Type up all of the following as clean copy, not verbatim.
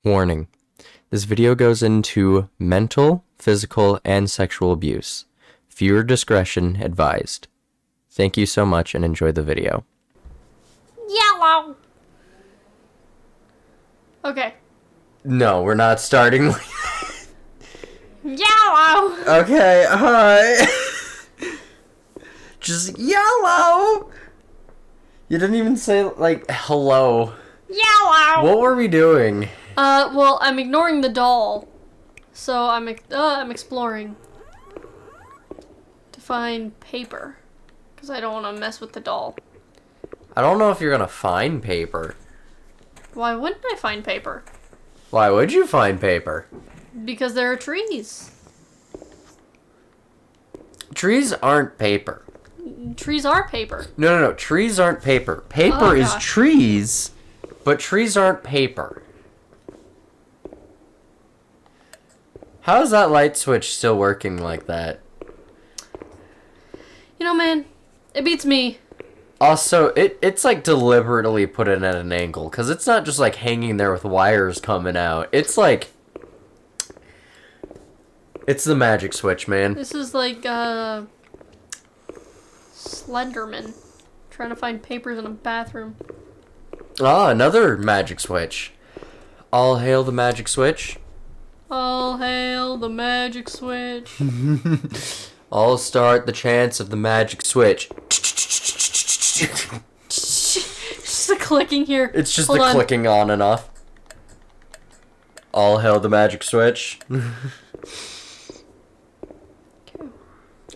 Warning. This video goes into mental, physical, and sexual abuse. Viewer discretion advised. Thank you so much and enjoy the video. Yellow. Okay. No, we're not starting like Yellow. Okay, hi. Just yellow. You didn't even say, like, hello. Yellow. What were we doing? Well, I'm ignoring the doll. So I'm exploring to find paper. Because I don't want to mess with the doll. I don't know if you're gonna find paper. Why wouldn't I find paper? Why would you find paper? Because there are trees. Trees aren't paper. Trees are paper. No. Trees aren't paper. Paper is gosh. trees, but trees aren't paper. How is that light switch still working like that? You know, man, it beats me. Also, it's like deliberately put in at an angle, because it's not just like hanging there with wires coming out. It's like... It's the magic switch, man. This is like, Slenderman. Trying to find papers in a bathroom. Ah, another magic switch. All hail the magic switch. All hail the magic switch. All start the chants of the magic switch. Just the clicking here. It's just Hold the on. clicking on and off. All hail the magic switch.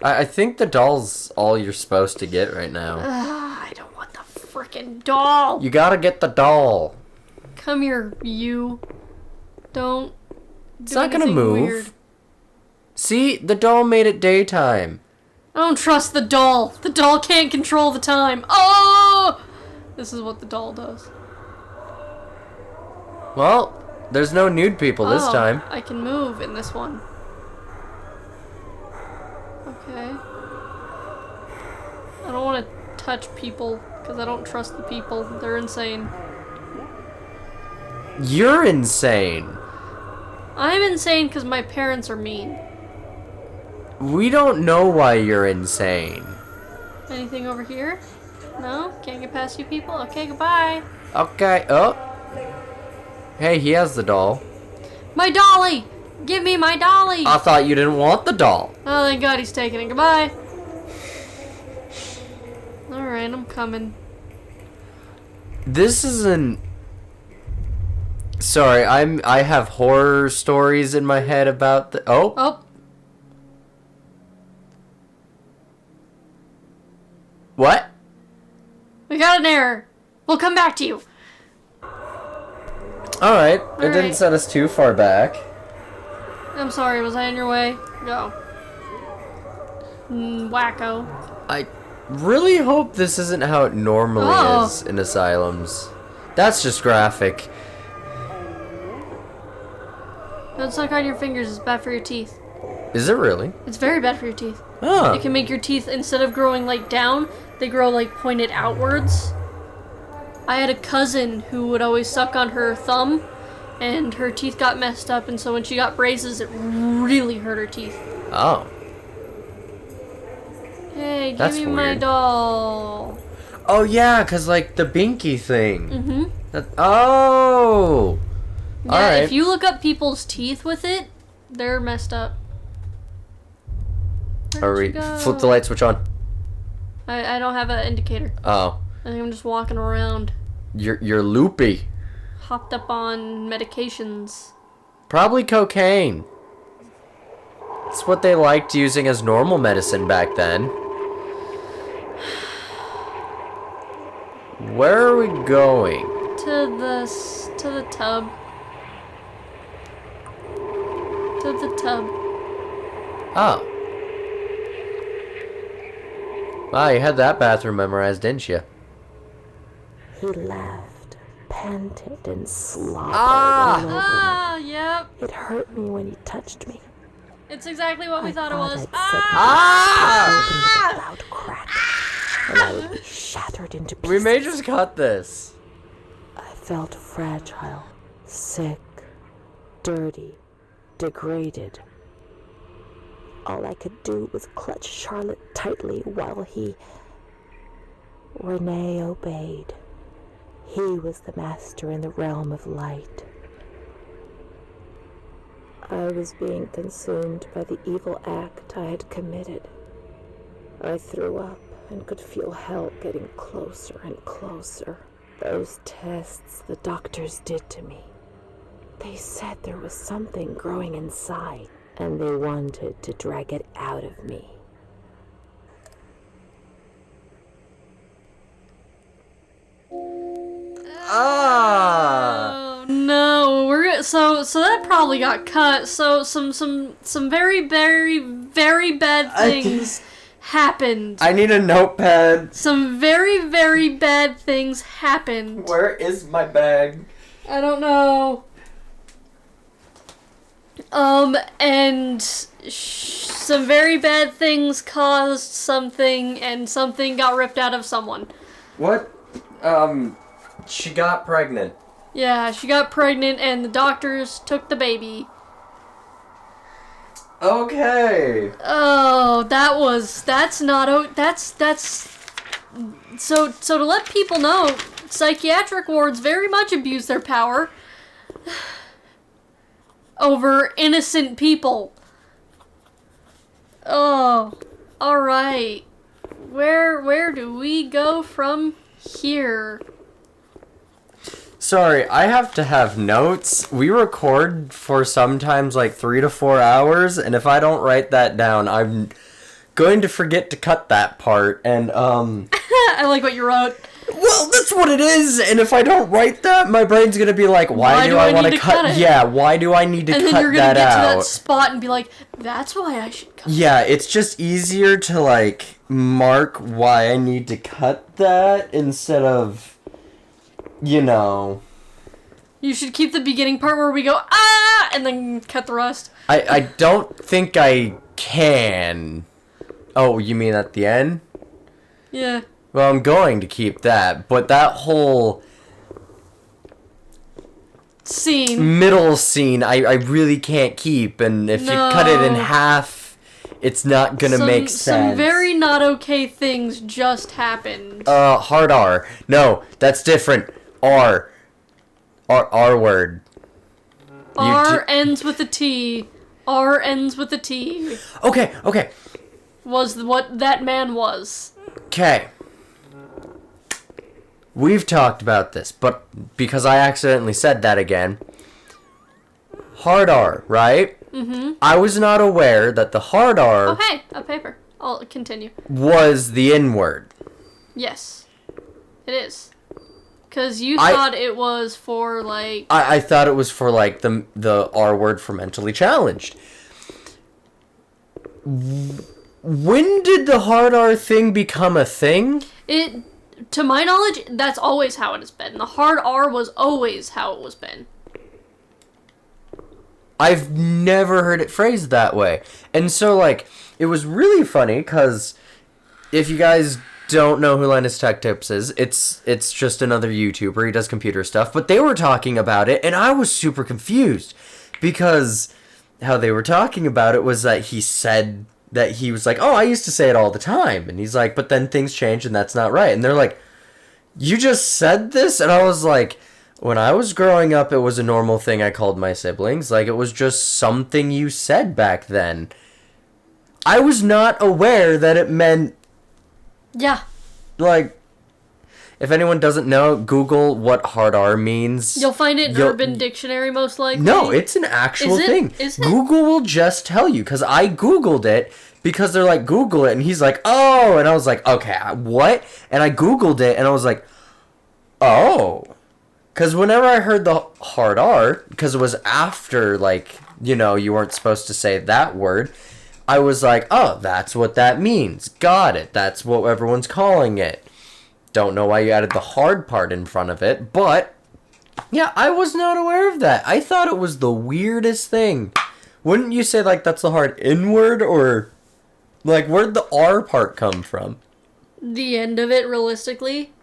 I think the doll's all you're supposed to get right now. I don't want the frickin' doll. You gotta get the doll. Come here, you. Don't. It's not gonna move. Weird. See, the doll made it daytime. I don't trust the doll. The doll can't control the time. Oh! This is what the doll does. Well, there's no nude people this time. I can move in this one. Okay. I don't want to touch people because I don't trust the people. They're insane. You're insane. I'm insane because my parents are mean. We don't know why you're insane. Anything over here? No? Can't get past you people? Okay, goodbye. Okay, oh. Hey, he has the doll. My dolly! Give me my dolly! I thought you didn't want the doll. Oh, thank God he's taking it. Goodbye. Alright, I'm coming. This isn't... Sorry, I have horror stories in my head about the... Oh. Oh. What? We got an error. We'll come back to you. Alright, it Alright. didn't set us too far back. I'm sorry, was I in your way? Go. Wacko. I really hope this isn't how it normally is in asylums. That's just graphic. Don't suck on your fingers, it's bad for your teeth. Is it really? It's very bad for your teeth. Oh. It can make your teeth, instead of growing like down, they grow like pointed outwards. I had a cousin who would always suck on her thumb, and her teeth got messed up, and so when she got braces, it really hurt her teeth. Oh. Hey, give That's me my weird. doll. Oh yeah, cause like the binky thing. Mm-hmm. Oh. Yeah, Alright. if you look up people's teeth with it, they're messed up. Where'd you go? Flip the light switch on. I don't have an indicator. Oh. I think I'm just walking around. You're loopy. Hopped up on medications. Probably cocaine. It's what they liked using as normal medicine back then. Where are we going? To the tub. To the tub. Oh. Wow, you had that bathroom memorized, didn't you? He laughed, panted, and slobbered Ah! all over Ah, yep. me. It hurt me when he touched me. It's exactly what we thought it was. I'd Ah! open with a loud crack, and I would be shattered into pieces. We may just cut this. I felt fragile, sick, dirty, degraded. All I could do was clutch Charlotte tightly while Renee obeyed. He was the master in the realm of light. I was being consumed by the evil act I had committed. I threw up and could feel hell getting closer and closer. Those tests the doctors did to me. They said there was something growing inside, and they wanted to drag it out of me. Oh no, so that probably got cut. So some very bad things happened. I need a notepad. Some very bad things happened. Where is my bag? I don't know. And some very bad things caused something, and something got ripped out of someone. What? She got pregnant. Yeah, she got pregnant, and the doctors took the baby. Okay. Oh, so to let people know, psychiatric wards very much abuse their power over innocent people. Oh, alright. Where do we go from here? Sorry, I have to have notes. We record for sometimes like 3 to 4 hours, and if I don't write that down, I'm going to forget to cut that part, and I like what you wrote. Well, that's what it is, and if I don't write that, my brain's gonna be like, why do I want to cut it? Yeah, why do I need to cut that out? And then you're gonna get to that spot and be like, that's why I should cut it. Yeah, it's just easier to, like, mark why I need to cut that instead of, you know... You should keep the beginning part where we go, ah, and then cut the rest. I don't think I can. Oh, you mean at the end? Yeah. Well, I'm going to keep that, but that whole... middle scene, I really can't keep, and if you cut it in half, it's not gonna make sense. Some very not okay things just happened. Hard R. No, that's different. R word. R ends with a T. R ends with a T. Okay. Was what that man was. Okay. We've talked about this, but because I accidentally said that again. Hard R, right? Mm-hmm. I was not aware that the hard R... Oh, hey, a paper. I'll continue. ...was the N-word. Yes. It is. Because you thought it was for, like... I thought it was for, like, the R word for mentally challenged. When did the hard R thing become a thing? To my knowledge, that's always how it has been. The hard R was always how it was been. I've never heard it phrased that way. And so, like, it was really funny, because if you guys don't know who Linus Tech Tips is, it's just another YouTuber. He does computer stuff. But they were talking about it, and I was super confused. Because how they were talking about it was that he said... that he was like, oh, I used to say it all the time. And he's like, but then things change and that's not right. And they're like, you just said this? And I was like, when I was growing up, it was a normal thing I called my siblings. Like, it was just something you said back then. I was not aware that it meant... Yeah. Like, if anyone doesn't know, Google what hard R means. You'll find it in Urban Dictionary, most likely. No, it's an actual thing. Is it? Google will just tell you, because I Googled it, because they're like, Google it, and he's like, oh, and I was like, okay, what? And I Googled it, and I was like, oh. Because whenever I heard the hard R, because it was after, like, you know, you weren't supposed to say that word, I was like, oh, that's what that means. Got it. That's what everyone's calling it. Don't know why you added the hard part in front of it, but yeah, I was not aware of that. I thought it was the weirdest thing. Wouldn't you say, like, that's the hard N word, or, like, where'd the R part come from? The end of it, realistically.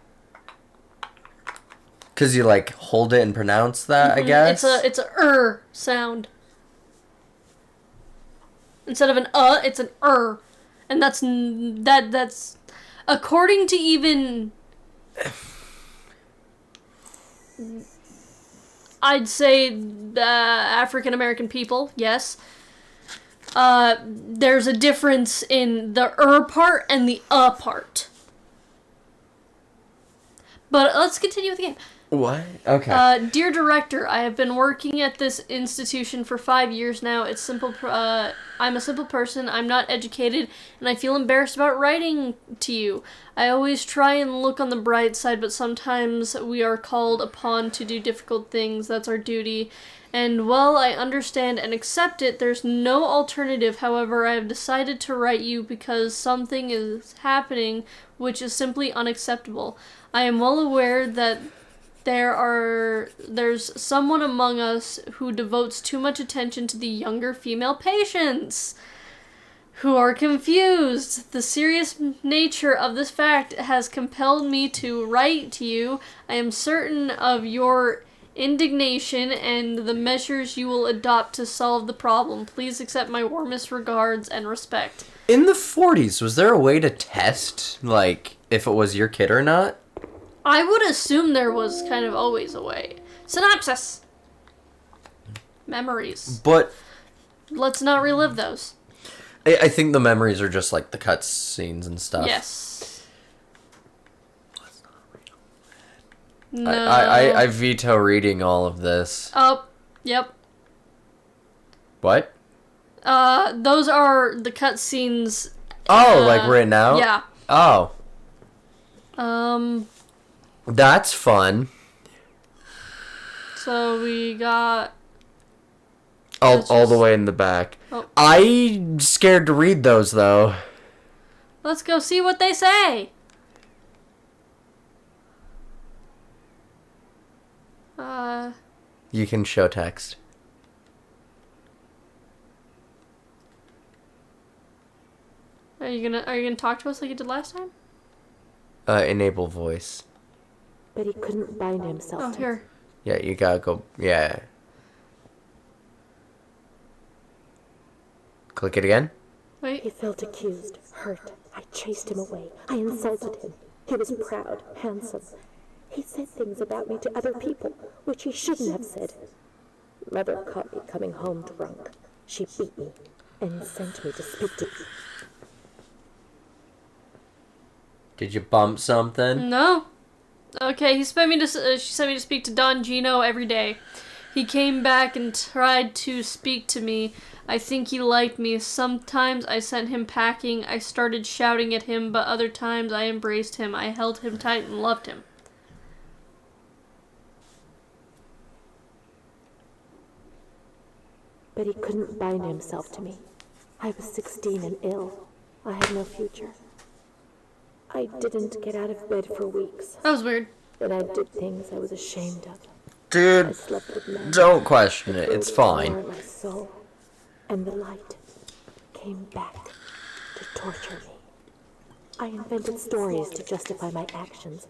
Because you, like, hold it and pronounce that, I guess? It's a sound. Instead of an it's an and that's according to even I'd say African American people, yes. There's a difference in the part and the part. But let's continue with the game. What? Okay. Dear director, I have been working at this institution for 5 years now. It's simple. I'm a simple person. I'm not educated, and I feel embarrassed about writing to you. I always try and look on the bright side, but sometimes we are called upon to do difficult things. That's our duty. And while I understand and accept it, there's no alternative. However, I have decided to write you because something is happening which is simply unacceptable. I am well aware that there's someone among us who devotes too much attention to the younger female patients who are confused. The serious nature of this fact has compelled me to write to you. I am certain of your indignation and the measures you will adopt to solve the problem. Please accept my warmest regards and respect. In the 40s, was there a way to test, like, if it was your kid or not? I would assume there was kind of always a way. Synopsis. Memories. But Let's not relive those. I think the memories are just, like, the cutscenes and stuff. Yes. No. I veto reading all of this. Oh, yep. What? Those are the cutscenes. Oh, like right now? Yeah. Oh. Um. That's fun. So we got All the way in the back. Oh. I'm scared to read those, though. Let's go see what they say. You can show text. Are you gonna talk to us like you did last time? Enable voice. But he couldn't bind himself Oh, to here. Yeah, you gotta go. Yeah. Click it again. He Wait. felt accused, hurt. I chased him away. I insulted him. He was proud, handsome. He said things about me to other people, which he shouldn't have said. Mother caught me coming home drunk. She beat me and sent me to speak to... Did you bump something? No. Okay, she sent me to speak to Don Gino every day. He came back and tried to speak to me. I think he liked me. Sometimes I sent him packing. I started shouting at him, but other times I embraced him. I held him tight and loved him. But he couldn't bind himself to me. I was 16 and ill. I had no future. I didn't get out of bed for weeks. That was weird. And I did things I was ashamed of. I Dude, slept with men. don't question it. It's fine. My soul, and the light came back to torture me. I invented stories to justify my actions.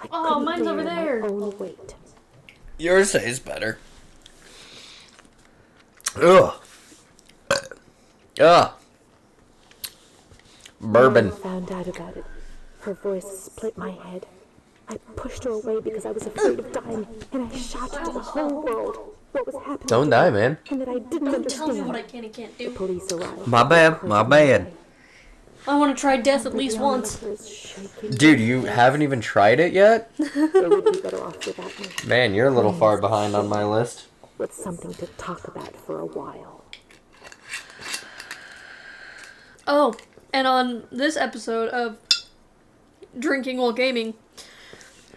I couldn't mine's bear over my there. own weight. Yours tastes better. Ugh. Ugh. Bourbon. When I found out about it, her voice split my head. I pushed her away because I was afraid of dying, and I shouted to the whole world what was happening. Don't die, man. And that I didn't Tell me understand. what I can and can't do. Police arrived. My bad, my bad. I want to try death at least The once. onlooker is shaking. Dude, you haven't even tried it yet? They would be better off without me, Man, you're a little far behind on my list. with something to talk about for a while. Oh, and on this episode of Drinking While Gaming,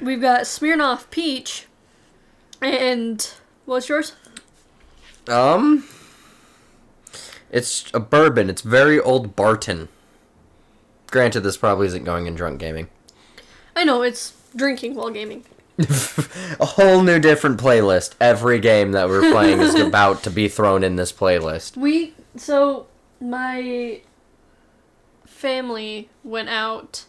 we've got Smirnoff Peach, and what's yours? It's a bourbon. It's very old Barton. Granted, this probably isn't going in drunk gaming. I know, it's Drinking While Gaming. A whole new different playlist. Every game that we're playing is about to be thrown in this playlist. My family went out,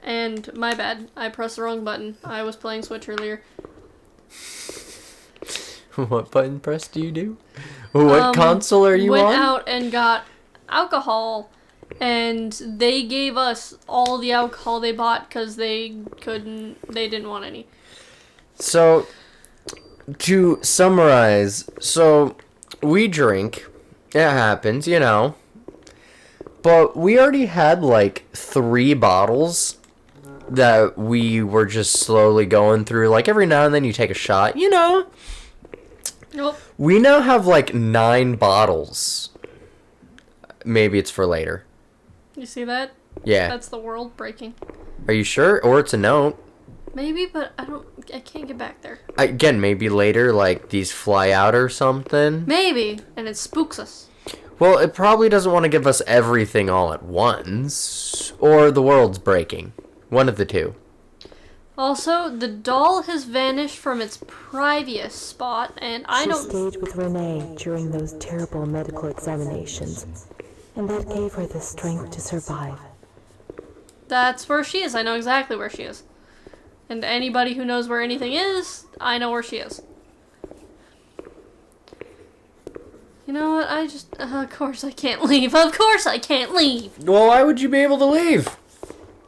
and my bad, I pressed the wrong button. I was playing Switch earlier. What button press do you do? What console are you went on? out and got alcohol, and they gave us all the alcohol they bought because they didn't want any. So, to summarize, we drink. It happens, you know. But we already had like 3 bottles that we were just slowly going through. Like every now and then you take a shot, you know. Nope. We now have like 9 bottles. Maybe it's for later. You see that? Yeah. That's the world breaking. Are you sure? Or it's a note. Maybe, but I can't get back there. Again, maybe later, like these fly out or something. Maybe, and it spooks us. Well, it probably doesn't want to give us everything all at once. Or the world's breaking. One of the two. Also, the doll has vanished from its previous spot, and I She don't... stayed with Renee during those terrible medical examinations, and that gave her the strength to survive. That's where she is. I know exactly where she is. And anybody who knows where anything is, I know where she is. You know what? Of course I can't leave. Of course I can't leave. Well, why would you be able to leave?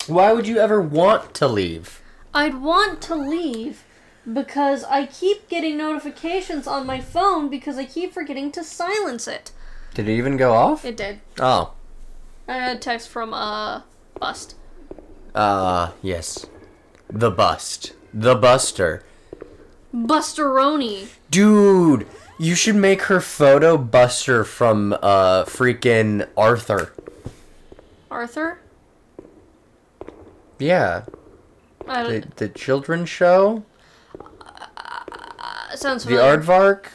Why would you ever want to leave? I'd want to leave because I keep getting notifications on my phone because I keep forgetting to silence it. Did it even go off? It did. Oh. I had a text from, Bust. Yes. The Bust. The Buster. Busteroni. Dude, you should make her photo Buster from, freaking Arthur. Arthur? Yeah. I don't... The children's show? sounds The familiar. Aardvark?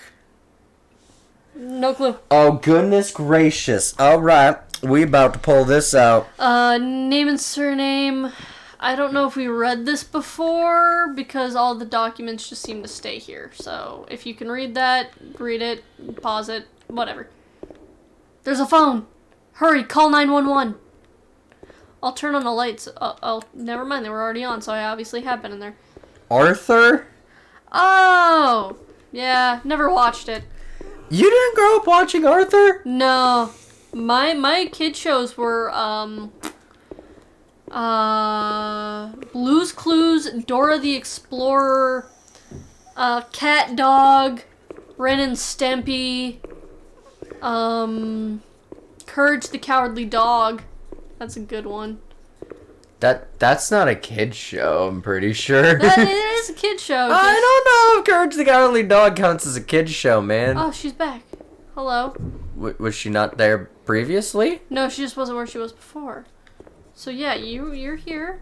No clue. Oh, goodness gracious. Alright, we about to pull this out. Name and surname. I don't know if we read this before because all the documents just seem to stay here. So if you can read that, read it, pause it, whatever. There's a phone. Hurry, call 911. I'll turn on the lights. Oh, never mind. They were already on, so I obviously have been in there. Arthur? Oh, yeah. Never watched it. You didn't grow up watching Arthur? No, my kid shows were Blue's Clues, Dora the Explorer, Cat Dog, Ren and Stimpy, Courage the Cowardly Dog. That's a good one. That's not a kid show, I'm pretty sure. It is a kid show. I don't know if Courage the Cowardly Dog counts as a kid show, man. Oh, she's back. Hello. Was she not there previously? No, she just wasn't where she was before. So yeah, you're here.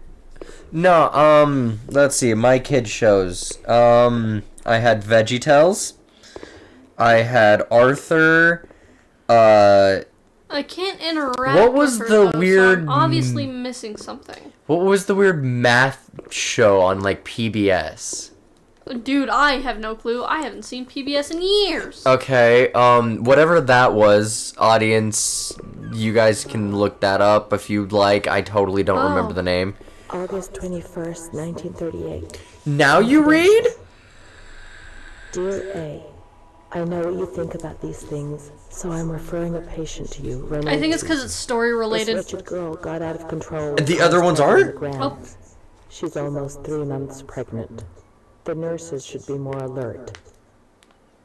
No, let's see, my kid shows. I had VeggieTales. I had Arthur. I can't interact. What was with her, the though, weird- So I'm obviously missing something. What was the weird math show on, like, PBS? Dude, I have no clue. I haven't seen PBS in years. Okay, whatever that was, audience, you guys can look that up if you'd like. I totally don't remember the name. August 21st, 1938. Now you read? Dear A, I know what you think about these things, so I'm referring a patient to you, Renee. I think it's because it's story This related. wretched girl got out of control. The other ones aren't? Oh. She's almost 3 months pregnant. The nurses should be more alert.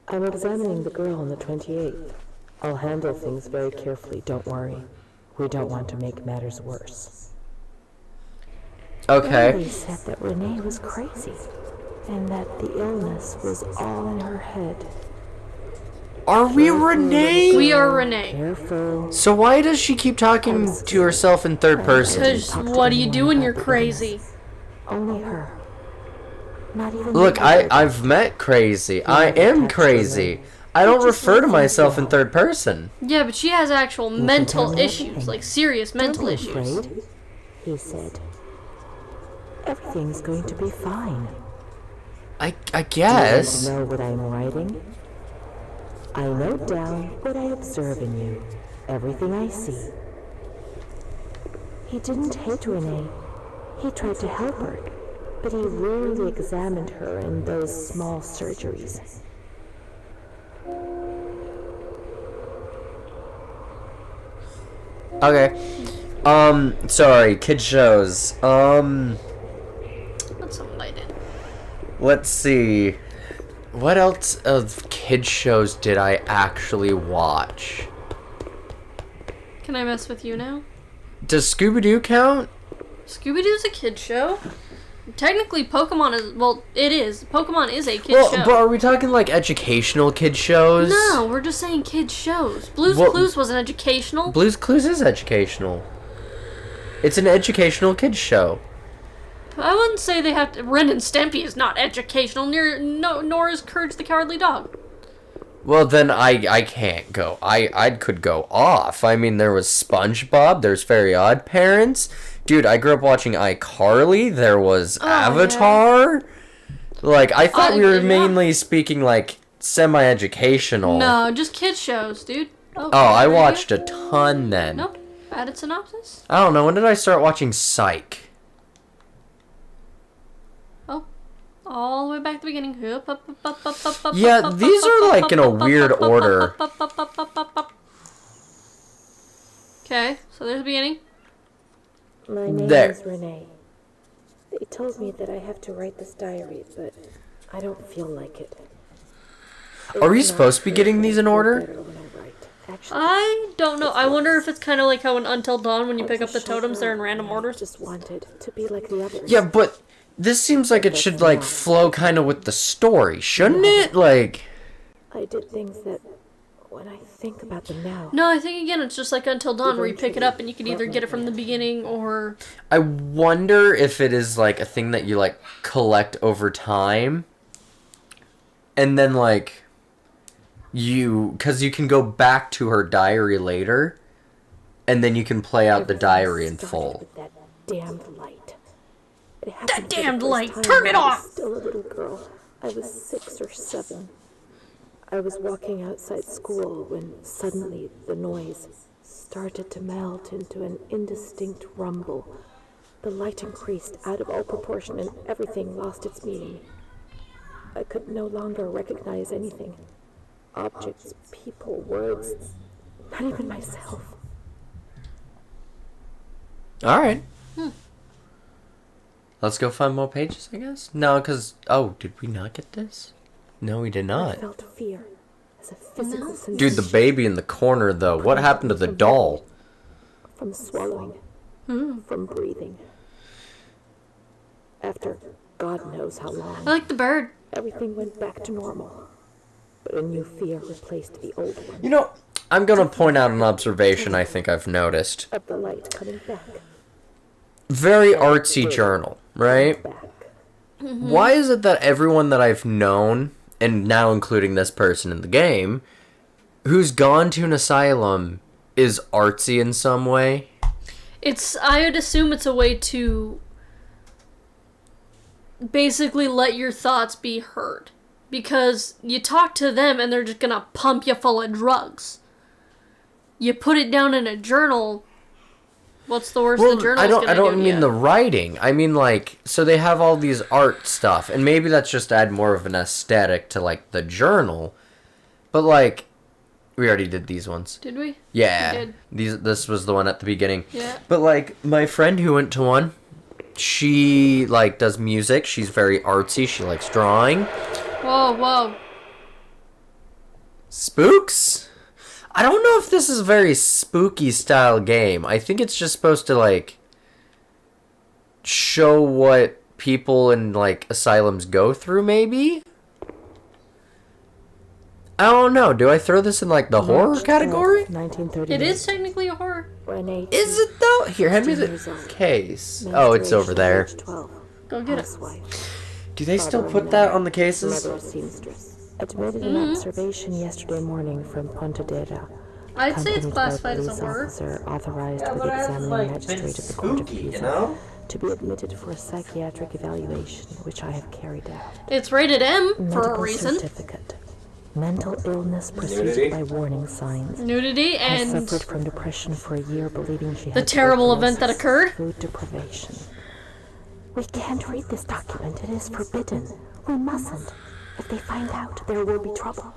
I'm examining the girl on the 28th. I'll handle things very carefully, don't worry. We don't want to make matters worse. Okay. They said that Renee was crazy, and that the illness was all in her head. Are we Renee? We are Renee. Careful. So why does she keep talking to herself in third person? Because what do you do when you're crazy? Only her. Not even Look, the other. I've met crazy. I am crazy. I don't refer to myself in third person. Yeah, but she has actual mental issues, like serious mental Don't be issues. afraid, he said. Everything's going to be fine. I Do you want guess. to know what I'm writing? I note down what I observe in you, everything I see. He didn't hate Renee. He tried to help her. but he rarely examined her in those small surgeries. Okay. Sorry, kid shows. That's something I did. Let's see. What else of kid shows did I actually watch? Can I mess with you now? Does Scooby-Doo count? Scooby-Doo's a kid show. Technically, Pokemon is... Well, it is. Pokemon is a kid show. But are we talking like educational kid shows? No, we're just saying kid shows. Blue's Well, Clues wasn't educational. Blue's Clues is educational. It's an educational kids show. I wouldn't say they have to... Ren and Stimpy is not educational, nor is Courage the Cowardly Dog. Well, then I can't go. I could go off. I mean, there was SpongeBob. There's Very Odd Parents. Dude, I grew up watching iCarly. There was Avatar. Yeah. Like, I thought we were mainly speaking, like, semi-educational. No, just kids shows, dude. Oh, I watched a ton then. Nope. Added synopsis? I don't know. When did I start watching Psych? Oh. All the way back to the beginning. Yeah, these are, like, in a weird order. Okay, so there's the beginning. My name is Renee. They told me that I have to write this diary, but I don't feel like it. Are we supposed to be getting these in order? I don't know. I wonder if it's kind of like how in Until Dawn, when you pick up the totems, they're in random orders. Just wanted to be like the others. Yeah, but this seems like it should, like, flow kind of with the story, shouldn't it? Like... I did things that, when I think about them now... No, I think, again, it's just like Until Dawn, where you pick it up and you can either get it from the beginning or... I wonder if it is, like, a thing that you, like, collect over time. And then, like... Because you can go back to her diary later, and then you can play out the diary in full. That damned light. That damned light! Turn it off! I was still a little girl. I was 6 or 7. I was walking outside school when suddenly the noise started to melt into an indistinct rumble. The light increased out of all proportion, and everything lost its meaning. I could no longer recognize anything. Objects, people, words, not even myself. Alright. Let's go find more pages, I guess? No, because... Oh, did we not get this? No, we did not. I felt fear as a physical sensation. Dude, the baby in the corner, though. What happened to the doll? From swallowing. From breathing. After God knows how long. I like the bird. Everything went back to normal. But a new fear replaced the old one. You know, I'm gonna point out an observation I think I've noticed. Of the light coming back. Very artsy journal, right? Mm-hmm. Why is it that everyone that I've known, and now including this person in the game, who's gone to an asylum is artsy in some way? I would assume it's a way to basically let your thoughts be heard. Because you talk to them and they're just gonna pump you full of drugs. You put it down in a journal, what's the worst the journal's gonna do? I don't mean the writing. I mean, like, so they have all these art stuff, and maybe that's just to add more of an aesthetic to, like, the journal. But, like, we already did these ones. Did we? Yeah. We did. This was the one at the beginning. Yeah. But, like, my friend who went to one, she, like, does music. She's very artsy. She likes drawing. Whoa, whoa. Spooks? I don't know if this is a very spooky style game. I think it's just supposed to, like, show what people in, like, asylums go through, maybe? I don't know. Do I throw this in, like, the horror category? 1938. It is technically a horror. Is it, though? Here, hand me the case. Oh, it's over there. Go get it. Do they still put that on the cases? Admitted an observation yesterday morning from Pontedera. I'd say it's classified as a horror. Officer authorized by the examining magistrate of the Court of Pisa to be admitted for a psychiatric evaluation, which I have carried out. It's rated M for a Medical reason. certificate. Mental illness preceded by warning signs. Nudity Has and suffered from depression for a year, believing she the had terrible event that tuberculosis, occurred. Food deprivation. We can't read this document. It is forbidden. We mustn't. If they find out, there will be trouble.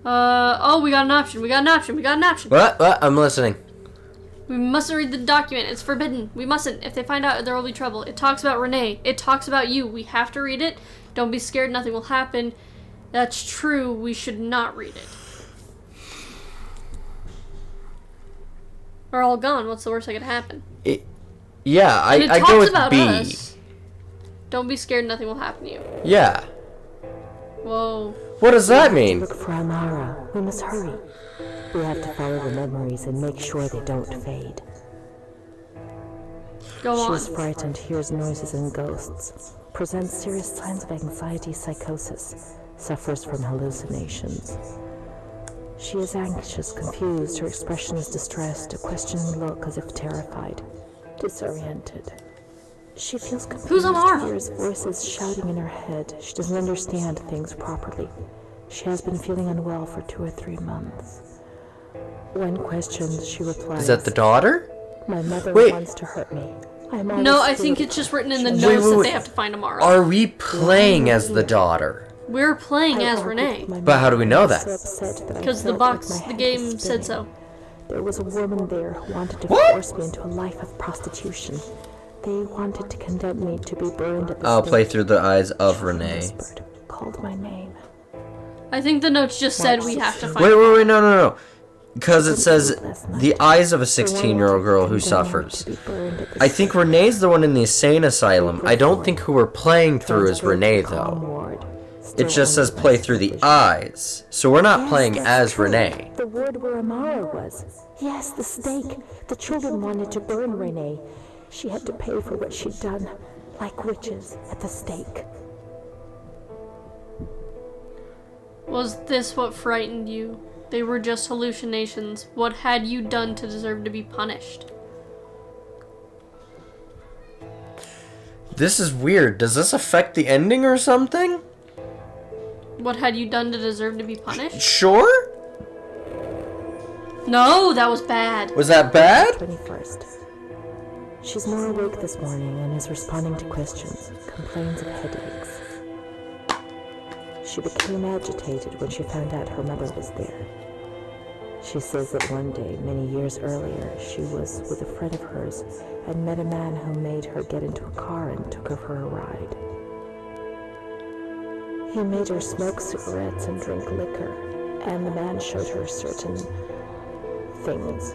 Oh, we got an option. We got an option. We got an option. What? I'm listening. We mustn't read the document. It's forbidden. We mustn't. If they find out, there will be trouble. It talks about Renee. It talks about you. We have to read it. Don't be scared. Nothing will happen. That's true. We should not read it. We're all gone. What's the worst that could happen? Yeah, And it I talks go with about B. us. Don't be scared. Nothing will happen to you. Yeah. Whoa. What does that mean? Look for Amara. We must hurry. We have to follow the memories and make sure they don't fade. Go She on. is frightened, hears noises and ghosts, presents serious signs of anxiety psychosis, suffers from hallucinations. She is anxious, confused, her expression is distressed, a questioning look as if terrified, disoriented. She feels confused. Who's Amara? Hears voices shouting in her head. She doesn't understand things properly. She has been feeling unwell for 2 or 3 months. When questioned, she replies, Is that the daughter? My mother Wait. wants to hurt me. No, I think it's just written in the Wait, notes that wait. they have to find Amara. Are we playing as the daughter? We're playing as Renee. But how do we know that? Because the box, the game said so. There was a woman there who wanted to What? force me into a life of prostitution. They wanted to condemn me to be burned at the I'll stake. play through the eyes of Children Renee. whispered, called my name. I think the notes just said we have to find Wait, no. Because it says the eyes of a 16-year-old girl who suffers. I think Renee's the one in the insane asylum. I don't think who we're playing through is Renee, though. It just says play through the eyes. So we're not playing as Renee. The ward where Amara was. Yes, the stake. The children wanted to burn Renee. She had to pay for what she'd done, like witches at the stake. Was this what frightened you? They were just hallucinations. What had you done to deserve to be punished? This is weird. Does this affect the ending or something? What had you done to deserve to be punished? Sure? No, that was bad. Was that bad? 21st. She's more awake this morning and is responding to questions, complains of headaches. She became agitated when she found out her mother was there. She says that one day, many years earlier, she was with a friend of hers and met a man who made her get into a car and took her for a ride. He made her smoke cigarettes and drink liquor, and the man showed her certain things.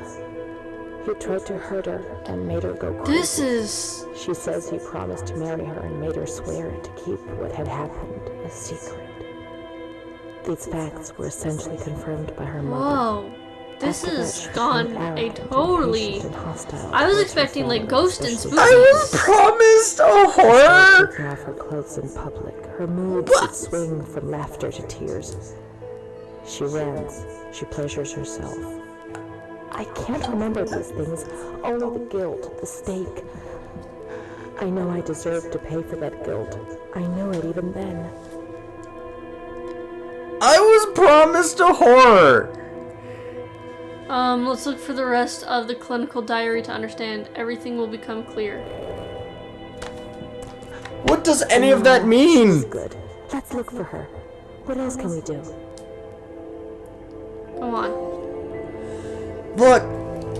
He tried to hurt her and made her go crazy. This is... She says he promised to marry her and made her swear to keep what had happened a secret. These facts were essentially confirmed by her mother. Whoa. This After that, has she gone turned a arrogant, totally... impatient, and hostile I was towards her expecting, like, family, ghost and especially spooky. I was promised a horror! taking off her clothes in public. Her moods would swing from laughter to tears. She rants. She pleasures herself. I can't remember these things. Only the guilt, the stake. I know I deserve to pay for that guilt. I knew it even then. I was promised a horror! Let's look for the rest of the clinical diary to understand. Everything will become clear. What does any of that mean? Good. Let's look for her. What else can we do? Go on. Look,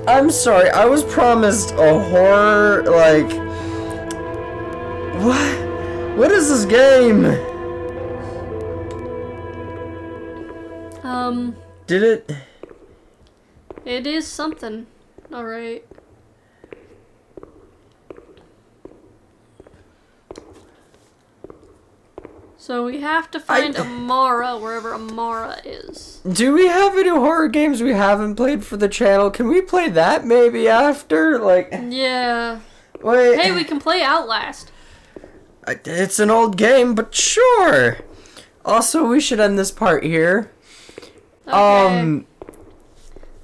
I'm sorry, I was promised a horror, like... What? What is this game? Did it... It is something. Alright. So we have to find Amara wherever Amara is. Do we have any horror games we haven't played for the channel? Can we play that maybe after? Like... Yeah. Wait... Hey, we can play Outlast. It's an old game, but sure! Also, we should end this part here. Okay.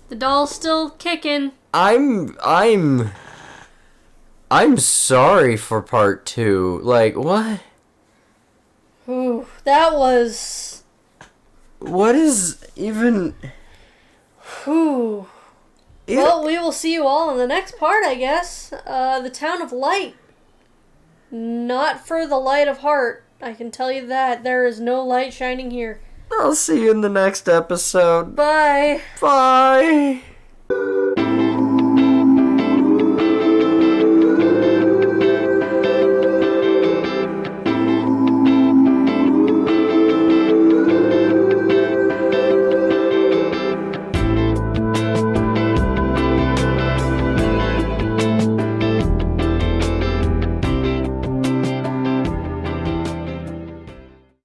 The doll's still kicking. I'm sorry for part 2. Like, what? Ooh, that was... What is even... Ooh. Well, we will see you all in the next part, I guess. The Town of Light. Not for the light of heart. I can tell you that. There is no light shining here. I'll see you in the next episode. Bye. Bye.